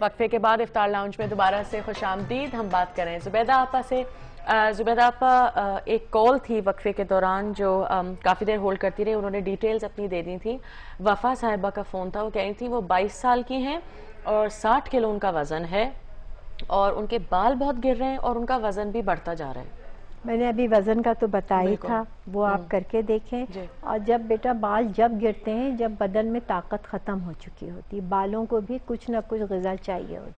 وقفے کے بعد افطار لاؤنج میں دوبارہ سے خوش آمدید. ہم بات کریں زبیدہ آپا سے. زبیدہ آپا، ایک کال تھی وقفے کے دوران جو کافی دیر ہولڈ کرتی رہی. انہوں نے ڈیٹیلز اپنی دے دی تھی. وفا صاحبہ کا فون تھا. وہ کہہ رہی تھی وہ 22 سال کی ہیں اور 60 کلو ان کا وزن ہے اور ان کے بال بہت گر رہے ہیں اور ان کا وزن بھی بڑھتا جا رہا ہے. میں نے ابھی وزن کا تو بتایا تھا، وہ آپ کر کے دیکھیں. اور جب بیٹا بال جب گرتے ہیں جب بدن میں طاقت ختم ہو چکی ہوتی، بالوں کو بھی کچھ نہ کچھ غذا چاہیے ہوتی.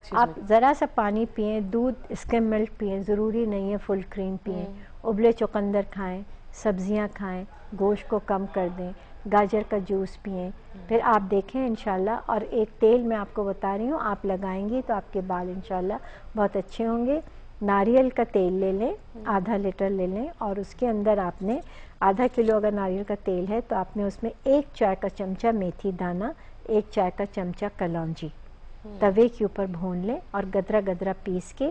آپ ذرا سا پانی پئیں، دودھ اسکم ملک پئیں، ضروری نہیں ہے فل کریم پئیں. ابلے چقندر کھائیں، سبزیاں کھائیں، گوشت کو کم کر دیں، گاجر کا جوس پئیں. پھر آپ دیکھیں انشاءاللہ. اور ایک تیل میں آپ کو بتا رہی ہوں، آپ لگائیں گی تو آپ کے بال انشاءاللہ بہت اچھے ہوں گے. ناریل کا تیل لے لیں، آدھا لیٹر لے لیں، اور اس کے اندر آپ نے آدھا کلو اگر ناریل کا تیل ہے تو آپ نے اس میں 1 چائے کا چمچہ میتھی دانہ، 1 چائے کا چمچہ کلونجی توے کے اوپر بھون لیں اور گدرا گدرا پیس کے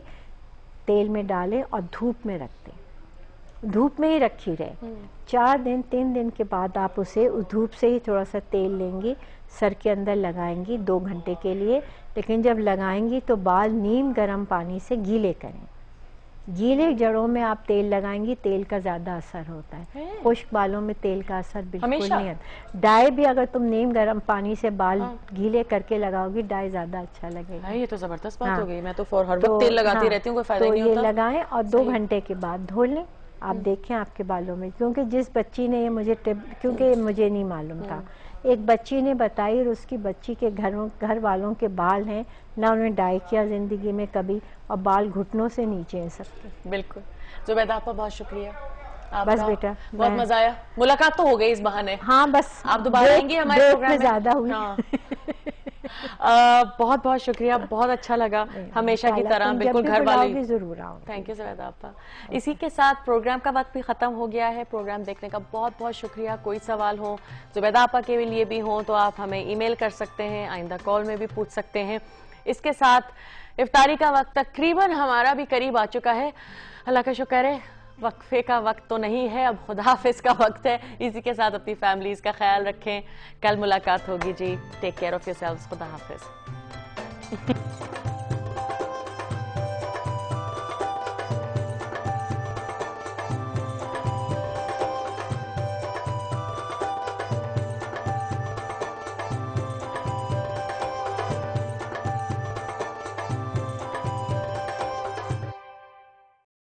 تیل میں ڈالیں اور دھوپ میں رکھ دیں. دھوپ میں ہی رکھی رہے. 4 دن 3 دن کے بعد آپ اسے دھوپ سے ہی تھوڑا سا تیل لیں گی، سر کے اندر لگائیں گی 2 گھنٹے کے لیے. لیکن جب لگائیں گی تو بال نیم گرم پانی سے گیلے کریں. گیلے جڑوں میں آپ تیل لگائیں گی، تیل کا زیادہ اثر ہوتا ہے. خشک بالوں میں تیل کا اثر بالکل نہیں آتا. ڈائی بھی اگر تم نیم گرم پانی سے بال گیلے کر کے لگاؤ گی، ڈائی زیادہ اچھا لگے گا. یہ تو زبردست بات ہو گئی. میں تو ہر وقت تیل لگاتی رہتی ہوں، کوئی فائدہ نہیں ہوتا. تو یہ لگائیں اور 2 گھنٹے کے بعد دھو لیں. آپ دیکھیں آپ کے بالوں میں، کیونکہ جس بچی نے یہ مجھے کیونکہ مجھے نہیں معلوم تھا، ایک بچی نے بتائی اور اس کی بچی کے گھر والوں کے بال ہیں، نہ انہوں نے ڈائی کیا زندگی میں کبھی، اور بال گھٹنوں سے نیچے ہیں سب کے. بالکل. زبیدہ آپا بہت شکریہ. بس بیٹا بہت مزہ آیا. ملاقات تو ہو گئی اس بہانے. ہاں بس آپ دوبارہ آئیں گی ہمارے پروگرام میں. زیادہ ہوئی. بہت بہت شکریہ. بہت اچھا لگا ہمیشہ کی طرح. بالکل گھر والی. ضرور آؤ. تھینک یو زبیدہ آپا. اسی کے ساتھ پروگرام کا وقت بھی ختم ہو گیا ہے. پروگرام دیکھنے کا بہت بہت شکریہ. کوئی سوال ہو زبیدہ آپا کے لیے بھی ہوں تو آپ ہمیں ای میل کر سکتے ہیں، آئندہ کال میں بھی پوچھ سکتے ہیں. اس کے ساتھ افطاری کا وقت تقریباً ہمارا بھی قریب آ چکا ہے. اللہ کا شکر ہے وقفے کا وقت تو نہیں ہے، اب خدا حافظ کا وقت ہے. اسی کے ساتھ اپنی فیملیز کا خیال رکھیں. کل ملاقات ہوگی جی. Take care of yourselves. خدا حافظ.